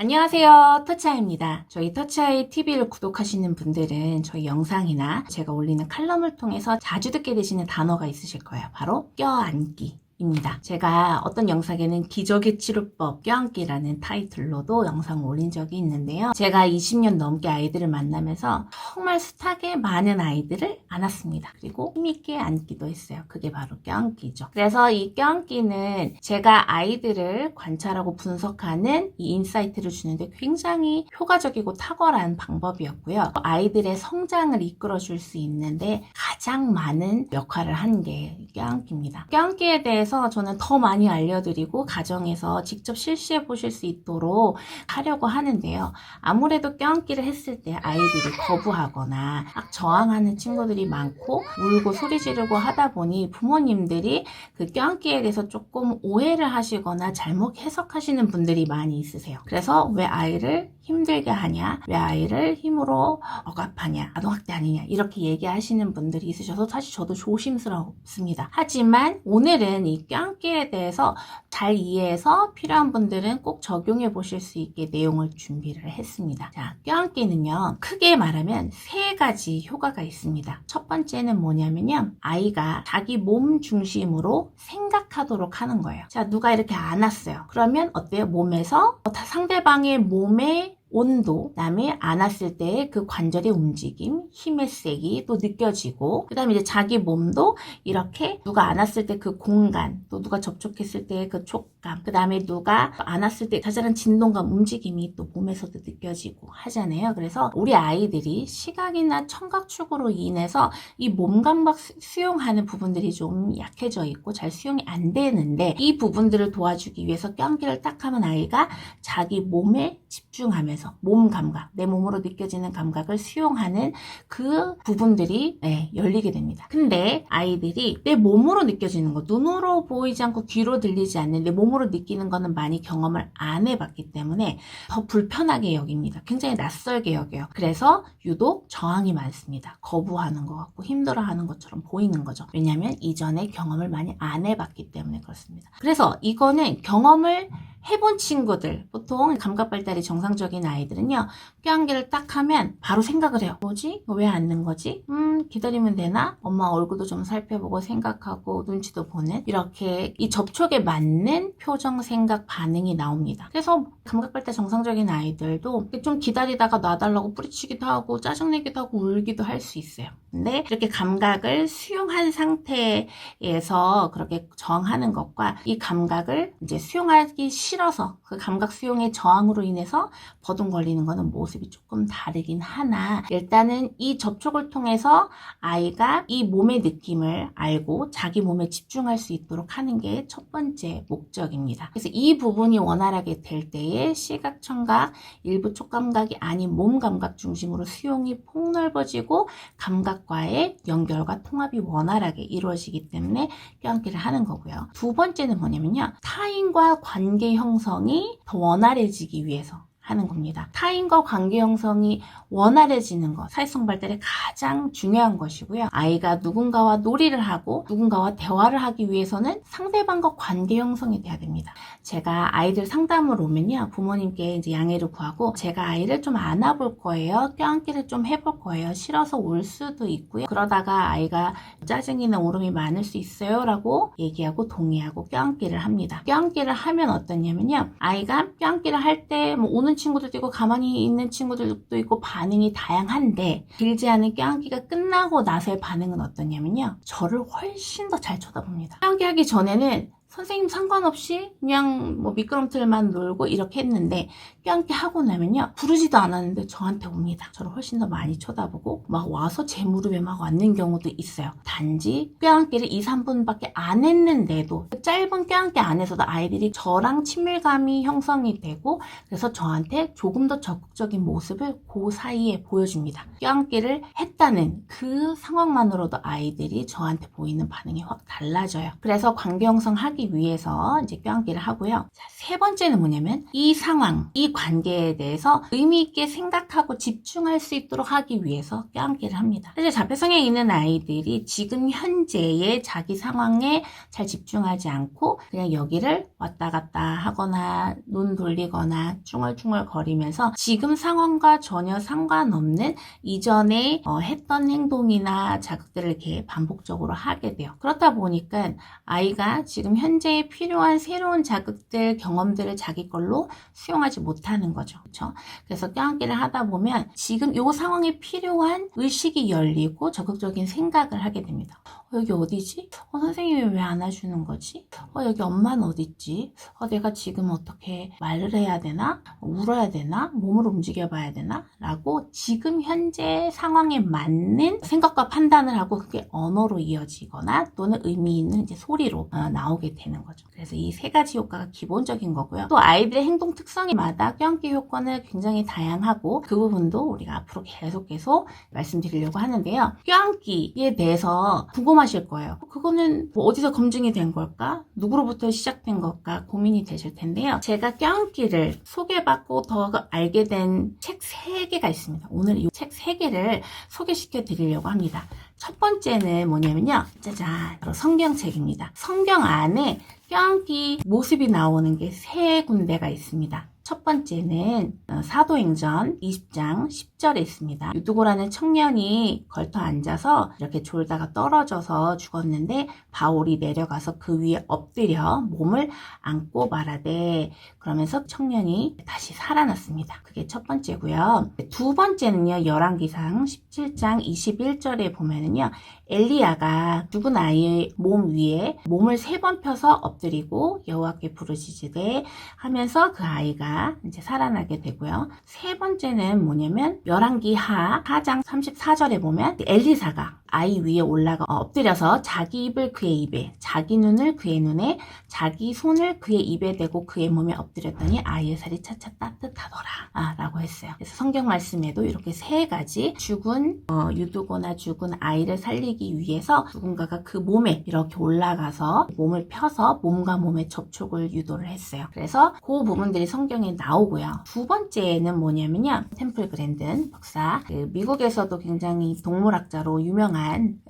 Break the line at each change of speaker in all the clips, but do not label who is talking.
안녕하세요. 터치아이입니다. 저희 터치아이 TV를 구독하시는 분들은 저희 영상이나 제가 올리는 칼럼을 통해서 자주 듣게 되시는 단어가 있으실 거예요. 바로 껴안기. 입니다. 제가 어떤 영상에는 기적의 치료법 껴안기라는 타이틀로도 영상을 올린 적이 있는데요. 제가 20년 넘게 아이들을 만나면서 정말 숱하게 많은 아이들을 안았습니다. 그리고 힘있게 안기도 했어요. 그게 바로 껴안기죠. 그래서 이 껴안기는 제가 아이들을 관찰하고 분석하는 이 인사이트를 주는데 굉장히 효과적이고 탁월한 방법이었고요. 아이들의 성장을 이끌어줄 수 있는데 가장 많은 역할을 한 게 껴안기입니다. 껴안기에 대해서 저는 더 많이 알려드리고 가정에서 직접 실시해 보실 수 있도록 하려고 하는데요. 아무래도 껴안기를 했을 때 아이들이 거부하거나 막 저항하는 친구들이 많고 울고 소리 지르고 하다 보니 부모님들이 그 껴안기에 대해서 조금 오해를 하시거나 잘못 해석하시는 분들이 많이 있으세요. 그래서 왜 아이를 힘들게 하냐, 왜 아이를 힘으로 억압하냐, 아동학대 아니냐 이렇게 얘기하시는 분들이 있으셔서 사실 저도 조심스럽습니다. 하지만 오늘은 이 껴안기에 대해서 잘 이해해서 필요한 분들은 꼭 적용해 보실 수 있게 내용을 준비를 했습니다. 자, 껴안기는요, 크게 말하면 세 가지 효과가 있습니다. 첫 번째는 뭐냐면요, 아이가 자기 몸 중심으로 생각하도록 하는 거예요. 자, 누가 이렇게 안았어요. 그러면 어때요? 몸에서 상대방의 몸에 온도, 그다음에 안았을 때 그 관절의 움직임, 힘의 세기 또 느껴지고, 그다음에 이제 자기 몸도 이렇게 누가 안았을 때 그 공간, 또 누가 접촉했을 때 그 촉감, 그다음에 누가 안았을 때 자잘한 진동감, 움직임이 또 몸에서도 느껴지고 하잖아요. 그래서 우리 아이들이 시각이나 청각축으로 인해서 이 몸 감각 수용하는 부분들이 좀 약해져 있고 잘 수용이 안 되는데, 이 부분들을 도와주기 위해서 껴안기를 딱 하면 아이가 자기 몸에 집중하면서 몸 감각, 내 몸으로 느껴지는 감각을 수용하는 그 부분들이 열리게 됩니다. 근데 아이들이 내 몸으로 느껴지는 거, 눈으로 보이지 않고 귀로 들리지 않는 내 몸으로 느끼는 거는 많이 경험을 안 해봤기 때문에 더 불편하게 여깁니다. 굉장히 낯설게 여겨요. 그래서 유독 저항이 많습니다. 거부하는 것 같고 힘들어하는 것처럼 보이는 거죠. 왜냐하면 이전에 경험을 많이 안 해봤기 때문에 그렇습니다. 그래서 이거는 경험을 해본 친구들, 보통 감각 발달이 정상적인 아이들은요, 껴안기를 딱 하면 바로 생각을 해요. 뭐지? 왜 앉는 거지? 기다리면 되나? 엄마 얼굴도 좀 살펴보고 생각하고 눈치도 보는, 이렇게 이 접촉에 맞는 표정, 생각, 반응이 나옵니다. 그래서 감각 발달 정상적인 아이들도 좀 기다리다가 놔달라고 뿌리치기도 하고 짜증내기도 하고 울기도 할 수 있어요. 근데 이렇게 감각을 수용한 상태에서 그렇게 저항하는 것과 이 감각을 이제 수용하기 싫어서 그 감각 수용의 저항으로 인해서 버둥거리는 거는 모습이 조금 다르긴 하나, 일단은 이 접촉을 통해서 아이가 이 몸의 느낌을 알고 자기 몸에 집중할 수 있도록 하는 게 첫 번째 목적입니다. 그래서 이 부분이 원활하게 될 때에 시각, 청각, 일부 촉감각이 아닌 몸 감각 중심으로 수용이 폭넓어지고 감각과의 연결과 통합이 원활하게 이루어지기 때문에 껴안기를 하는 거고요. 두 번째는 뭐냐면요, 타인과 관계 형성이 더 원활해지기 위해서 하는 겁니다. 타인과 관계 형성이 원활해지는 것, 사회성 발달에 가장 중요한 것이고요. 아이가 누군가와 놀이를 하고 누군가와 대화를 하기 위해서는 상대방과 관계 형성이 돼야 됩니다. 제가 아이들 상담을 오면요, 부모님께 이제 양해를 구하고 제가 아이를 좀 안아볼 거예요. 껴안기를 좀 해볼 거예요. 싫어서 올 수도 있고요. 그러다가 아이가 짜증이나 울음이 많을 수 있어요 라고 얘기하고 동의하고 껴안기를 합니다. 껴안기를 하면 어떠냐면요, 아이가 껴안기를 할 때 뭐 오는 친구들도 있고 가만히 있는 친구들도 있고 반응이 다양한데, 길지 않은 껴안기가 끝나고 나서의 반응은 어떠냐면요, 저를 훨씬 더 잘 쳐다봅니다. 껴안기 하기 전에는 선생님 상관없이 그냥 뭐 미끄럼틀만 놀고 이렇게 했는데, 껴안기 하고 나면요, 부르지도 않았는데 저한테 옵니다. 저를 훨씬 더 많이 쳐다보고 막 와서 제 무릎에 막 앉는 경우도 있어요. 단지 껴안기를 2, 3분밖에 안 했는데도 짧은 껴안기 안에서도 아이들이 저랑 친밀감이 형성이 되고, 그래서 저한테 조금 더 적극적인 모습을 그 사이에 보여줍니다. 껴안기를 했다는 그 상황만으로도 아이들이 저한테 보이는 반응이 확 달라져요. 그래서 관계 형성하기 하기 위해서 이제 껴안기를 하고요. 자, 세 번째는 뭐냐면 이 상황, 이 관계에 대해서 의미 있게 생각하고 집중할 수 있도록 하기 위해서 껴안기를 합니다. 사실 자폐성향이 있는 아이들이 지금 현재의 자기 상황에 잘 집중하지 않고 그냥 여기를 왔다 갔다 하거나 눈 돌리거나 중얼중얼 거리면서 지금 상황과 전혀 상관없는 이전에 했던 행동이나 자극들을 이렇게 반복적으로 하게 돼요. 그렇다 보니까 아이가 지금 현재에 필요한 새로운 자극들, 경험들을 자기 걸로 수용하지 못하는 거죠. 그렇죠? 그래서 껴안기를 하다 보면 지금 이 상황에 필요한 의식이 열리고 적극적인 생각을 하게 됩니다. 여기 어디지? 선생님이 왜 안아주는 거지? 여기 엄마는 어딨지? 내가 지금 어떻게 말을 해야 되나? 울어야 되나? 몸을 움직여 봐야 되나? 라고 지금 현재 상황에 맞는 생각과 판단을 하고 그게 언어로 이어지거나 또는 의미 있는 이제 소리로 나오게 되는 거죠. 그래서 이 세 가지 효과가 기본적인 거고요. 또 아이들의 행동 특성마다 껴안기 효과는 굉장히 다양하고 그 부분도 우리가 앞으로 계속 말씀드리려고 하는데요. 껴안기에 대해서 궁금하실 거예요. 그거는 뭐 어디서 검증이 된 걸까? 누구로부터 시작된 걸까? 고민이 되실 텐데요. 제가 껴안기를 소개받고 더 알게 된 책 3개가 있습니다. 오늘 이 책 3개를 소개시켜 드리려고 합니다. 첫 번째는 뭐냐면요. 짜잔, 바로 성경책입니다. 성경 안에 껴안기 모습이 나오는 게 3군데가 있습니다. 첫 번째는 사도행전 20장 10절에 있습니다. 유두고라는 청년이 걸터 앉아서 이렇게 졸다가 떨어져서 죽었는데 바울이 내려가서 그 위에 엎드려 몸을 안고 말하되 그러면서 청년이 다시 살아났습니다. 그게 첫 번째고요. 두 번째는요. 열왕기상 17장 21절에 보면은요. 엘리야가 죽은 아이의 몸 위에 몸을 3번 펴서 엎드리고 여호와께 부르짖으되 하면서 그 아이가 이제 살아나게 되고요. 세 번째는 뭐냐면 열왕기하 4장 34절에 보면 엘리사가 아이 위에 올라가 엎드려서 자기 입을 그의 입에, 자기 눈을 그의 눈에, 자기 손을 그의 입에 대고 그의 몸에 엎드렸더니 아이의 살이 차차 따뜻하더라 라고 했어요. 그래서 성경 말씀에도 이렇게 3가지 죽은 유두고나 죽은 아이를 살리기 위해서 누군가가 그 몸에 이렇게 올라가서 몸을 펴서 몸과 몸의 접촉을 유도를 했어요. 그래서 그 부분들이 성경에 나오고요. 두 번째는 뭐냐면요. 템플 그랜든 박사, 미국에서도 굉장히 동물학자로 유명한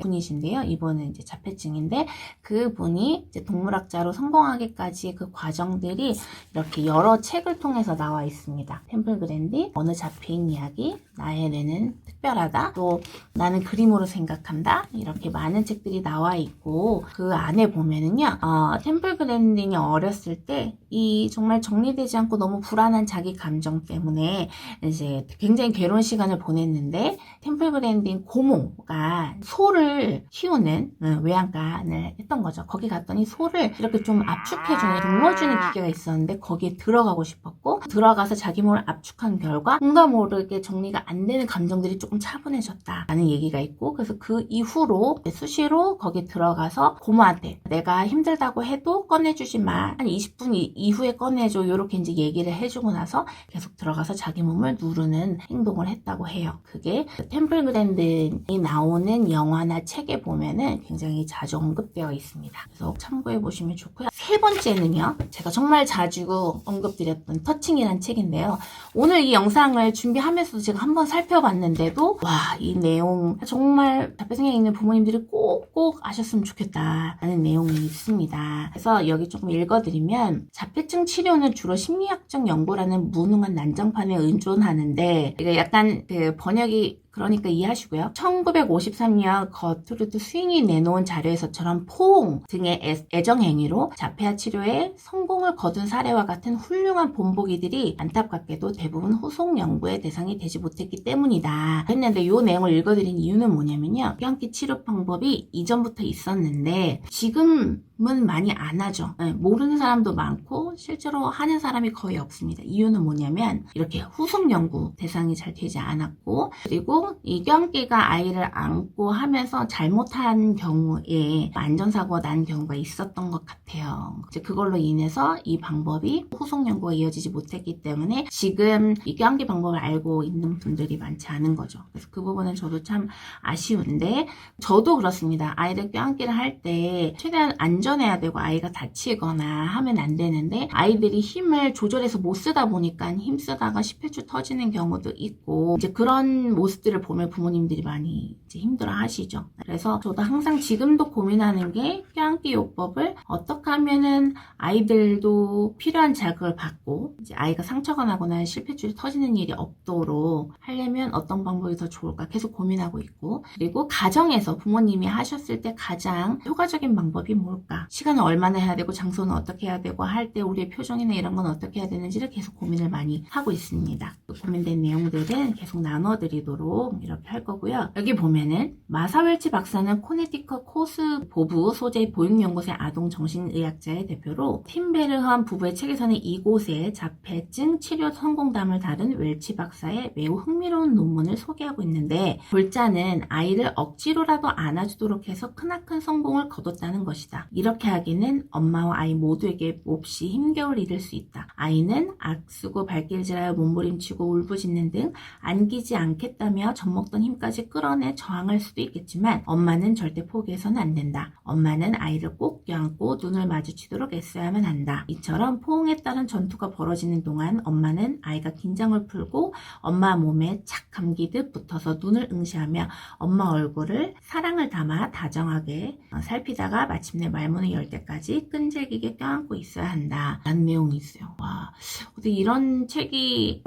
분이신데요. 이분은 이제 자폐증인데 그 분이 이제 동물학자로 성공하기까지 그 과정들이 이렇게 여러 책을 통해서 나와 있습니다. 템플 그랜디, 어느 자폐인 이야기, 나의 뇌는 특별하다, 또 나는 그림으로 생각한다, 이렇게 많은 책들이 나와 있고 그 안에 보면은요. 템플 그랜딘이 어렸을 때 이 정말 정리되지 않고 너무 불안한 자기 감정 때문에 이제 굉장히 괴로운 시간을 보냈는데 템플 그랜딘 고모가 소를 키우는 외양간을 했던 거죠. 거기 갔더니 소를 이렇게 좀 압축해주는, 눌러주는 기계가 있었는데 거기에 들어가고 싶었고 들어가서 자기 몸을 압축한 결과 뭔가 모르게 정리가 안 되는 감정들이 조금 차분해졌다라는 얘기가 있고 그래서 그 이후로 수시로 거기 들어가서 고모한테 내가 힘들다고 해도 꺼내주지 마. 한 20분 이후에 꺼내줘. 이렇게 이제 얘기를 해주고 나서 계속 들어가서 자기 몸을 누르는 행동을 했다고 해요. 그게 템플 그랜든이 나오는 영화나 책에 보면은 굉장히 자주 언급되어 있습니다. 그래서 참고해 보시면 좋고요. 세 번째는요. 제가 정말 자주 언급드렸던 터칭이란 책인데요. 오늘 이 영상을 준비하면서도 제가 한번 살펴봤는데도 와, 이 내용 정말 자폐성향이 있는 부모님들이 꼭 아셨으면 좋겠다라는 내용이 있습니다. 그래서 여기 조금 읽어드리면 자폐증 치료는 주로 심리학적 연구라는 무능한 난장판에 의존하는데 이게 약간 그 번역이 그러니까 이해하시고요. 1953년 거트루드 스윙이 내놓은 자료에서처럼 포옹 등의 애정행위로 자폐아 치료에 성공을 거둔 사례와 같은 훌륭한 본보기들이 안타깝게도 대부분 후속 연구의 대상이 되지 못했기 때문이다 했는데 이 내용을 읽어드린 이유는 뭐냐면요. 껴안기 치료 방법이 이전부터 있었는데 지금은 많이 안 하죠. 모르는 사람도 많고 실제로 하는 사람이 거의 없습니다. 이유는 뭐냐면 이렇게 후속 연구 대상이 잘 되지 않았고 그리고 그리고 이 껴안기가 아이를 안고 하면서 잘못한 경우에 안전사고가 난 경우가 있었던 것 같아요. 이제 그걸로 인해서 이 방법이 후속 연구가 이어지지 못했기 때문에 지금 이 껴안기 방법을 알고 있는 분들이 많지 않은 거죠. 그래서 그 부분은 저도 참 아쉬운데, 저도 그렇습니다. 아이들 껴안기를 할 때 최대한 안전해야 되고 아이가 다치거나 하면 안 되는데, 아이들이 힘을 조절해서 못 쓰다 보니까 힘쓰다가 십회추 터지는 경우도 있고, 이제 그런 모습들을 보면 부모님들이 많이 이제 힘들어 하시죠. 그래서 저도 항상 지금도 고민하는 게, 껴안기 요법을 어떻게 하면은 아이들도 필요한 자극을 받고 이제 아이가 상처가 나거나 실핏줄이 터지는 일이 없도록 하려면 어떤 방법이 더 좋을까 계속 고민하고 있고, 그리고 가정에서 부모님이 하셨을 때 가장 효과적인 방법이 뭘까, 시간을 얼마나 해야 되고 장소는 어떻게 해야 되고 할 때 우리의 표정이나 이런 건 어떻게 해야 되는지를 계속 고민을 많이 하고 있습니다. 고민된 내용들은 계속 나눠드리도록 이렇게 할 거고요. 여기 보면은 마사웰치 박사는 코네티컷 코스보브 소재 보육연구소의 아동정신의학자의 대표로, 팀 베르한 부부의 책에서는 이곳의 자폐증 치료 성공담을 다룬 웰치 박사의 매우 흥미로운 논문을 소개하고 있는데, 골자는 아이를 억지로라도 안아주도록 해서 크나큰 성공을 거뒀다는 것이다. 이렇게 하기는 엄마와 아이 모두에게 몹시 힘겨울 일일 수 있다. 아이는 악쓰고 발길질하여 몸부림치고 울부짖는 등 안기지 않겠다며 젖먹던 힘까지 끌어내 저항할 수도 있겠지만, 엄마는 절대 포기해서는 안 된다. 엄마는 아이를 꼭 껴안고 눈을 마주치도록 애써야만 한다. 이처럼 포옹에 따른 전투가 벌어지는 동안 엄마는 아이가 긴장을 풀고 엄마 몸에 착 감기듯 붙어서 눈을 응시하며 엄마 얼굴을 사랑을 담아 다정하게 살피다가 마침내 말문을 열 때까지 끈질기게 껴안고 있어야 한다 라는 내용이 있어요. 와, 어떻게 이런 책이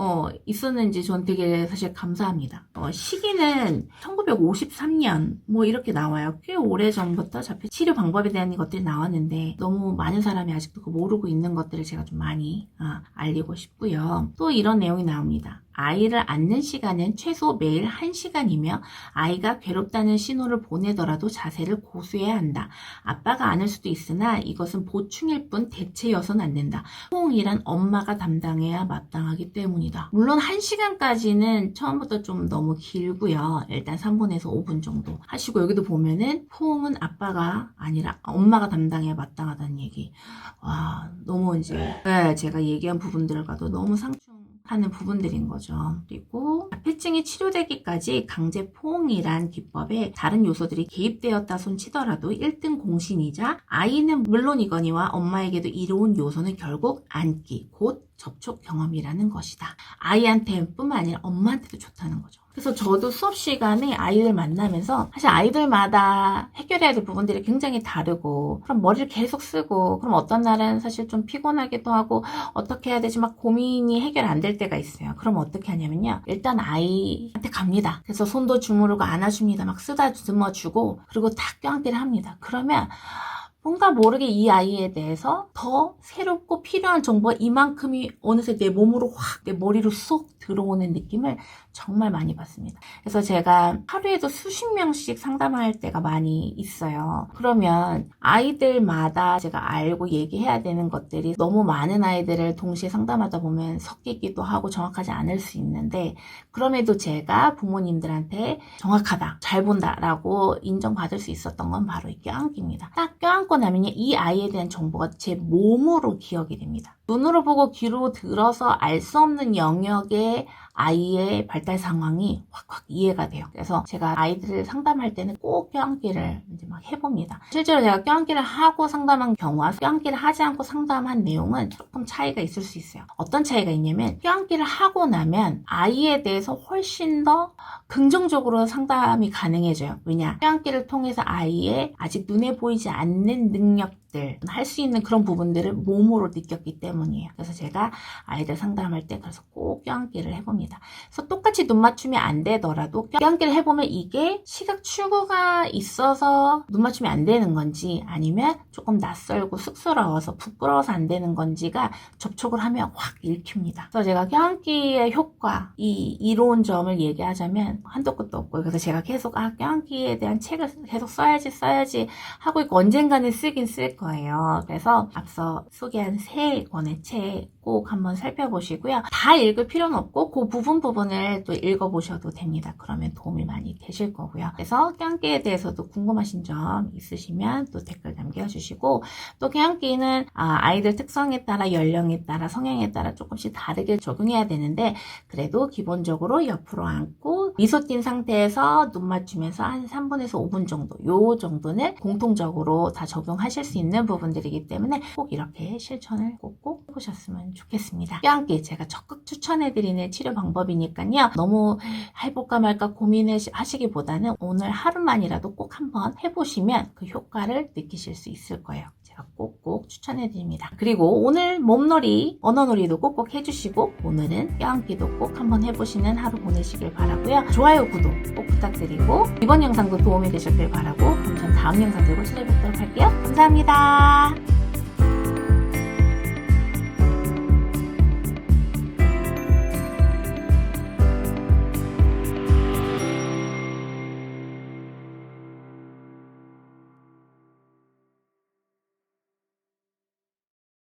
있었는지 전 되게 사실 감사합니다. 시기는 1953년 뭐 이렇게 나와요. 꽤 오래전부터 자폐 치료 방법에 대한 것들이 나왔는데, 너무 많은 사람이 아직도 모르고 있는 것들을 제가 좀 많이 알리고 싶고요. 또 이런 내용이 나옵니다. 아이를 안는 시간은 최소 매일 1시간이며 아이가 괴롭다는 신호를 보내더라도 자세를 고수해야 한다. 아빠가 안을 수도 있으나 이것은 보충일 뿐 대체여서는 안 된다. 포옹이란 엄마가 담당해야 마땅하기 때문이다. 물론 1시간까지는 처음부터 좀 너무 길고요. 일단 3분에서 5분 정도 하시고, 여기도 보면은 포옹은 아빠가 아니라 엄마가 담당해야 마땅하다는 얘기. 와, 너무 이제 제가 얘기한 부분들과도 너무 상충하는 부분들인 거죠. 그리고 자폐증이 치료되기까지 강제 포옹이란 기법에 다른 요소들이 개입되었다 손치더라도 1등 공신이자 아이는 물론이거니와 엄마에게도 이로운 요소는 결국 안기, 곧 접촉 경험이라는 것이다. 아이한테 뿐만 아니라 엄마한테도 좋다는 거죠. 그래서 저도 수업 시간에 아이들 만나면서 사실 아이들마다 해결해야 될 부분들이 굉장히 다르고, 그럼 머리를 계속 쓰고, 그럼 어떤 날은 사실 좀 피곤하기도 하고 어떻게 해야 되지 막 고민이 해결 안 될 때가 있어요. 그럼 어떻게 하냐면요, 일단 아이한테 갑니다. 그래서 손도 주무르고 안아줍니다. 막 쓰다듬어주고, 그리고 다 껴안기를 합니다. 그러면 뭔가 모르게 이 아이에 대해서 더 새롭고 필요한 정보가 이만큼이 어느새 내 몸으로 확, 내 머리로 쏙 들어오는 느낌을 정말 많이 받습니다. 그래서 제가 하루에도 수십 명씩 상담할 때가 많이 있어요. 그러면 아이들마다 제가 알고 얘기해야 되는 것들이 너무 많은 아이들을 동시에 상담하다 보면 섞이기도 하고 정확하지 않을 수 있는데, 그럼에도 제가 부모님들한테 정확하다, 잘 본다 라고 인정받을 수 있었던 건 바로 이 껴안기입니다. 딱 껴안고 나면 이 아이에 대한 정보가 제 몸으로 기억이 됩니다. 눈으로 보고 귀로 들어서 알 수 없는 영역의 아이의 발달 상황이 확확 이해가 돼요. 그래서 제가 아이들을 상담할 때는 꼭 껴안기를 이제 막 해봅니다. 실제로 제가 껴안기를 하고 상담한 경우와 껴안기를 하지 않고 상담한 내용은 조금 차이가 있을 수 있어요. 어떤 차이가 있냐면, 껴안기를 하고 나면 아이에 대해서 훨씬 더 긍정적으로 상담이 가능해져요. 왜냐? 껴안기를 통해서 아이의 아직 눈에 보이지 않는 능력, 할 수 있는 그런 부분들을 몸으로 느꼈기 때문이에요. 그래서 제가 아이들 상담할 때 그래서 꼭 껴안기를 해봅니다. 그래서 똑같이 눈 맞춤이 안 되더라도 껴안기를 해보면 이게 시각 출구가 있어서 눈 맞춤이 안 되는 건지, 아니면 조금 낯설고 쑥스러워서 부끄러워서 안 되는 건지가 접촉을 하면 확 읽힙니다. 그래서 제가 껴안기의 효과, 이 이로운 점을 얘기하자면 한도 끝도 없고요. 그래서 제가 계속 껴안기에 대한 책을 계속 써야지 하고 있고, 언젠가는 쓰긴 쓸 거예요. 거예요. 그래서 앞서 소개한 3권의 책 꼭 한번 살펴보시고요. 다 읽을 필요는 없고 그 부분을 또 읽어보셔도 됩니다. 그러면 도움이 많이 되실 거고요. 그래서 껴안기에 대해서도 궁금하신 점 있으시면 또 댓글 남겨주시고, 또 껴안기는 아이들 특성에 따라, 연령에 따라, 성향에 따라 조금씩 다르게 적용해야 되는데, 그래도 기본적으로 옆으로 앉고 미소 띈 상태에서 눈 맞추면서 한 3분에서 5분 정도, 요 정도는 공통적으로 다 적용하실 수 있는 부분들이기 때문에 꼭 이렇게 실천을 꼭 해보셨으면 좋겠습니다. 껴안기 제가 적극 추천해드리는 치료 방법이니까요. 너무 해볼까 말까 고민하시기보다는 오늘 하루만이라도 꼭 한번 해보시면 그 효과를 느끼실 수 있을 거예요. 제가 꼭 추천해드립니다. 그리고 오늘 몸놀이, 언어놀이도 꼭 해주시고, 오늘은 껴안기도 꼭 한번 해보시는 하루 보내시길 바라고요. 좋아요, 구독 꼭 부탁드리고, 이번 영상도 도움이 되셨길 바라고, 그럼 전 다음 영상 들고 찾아뵙도록 할게요. 감사합니다.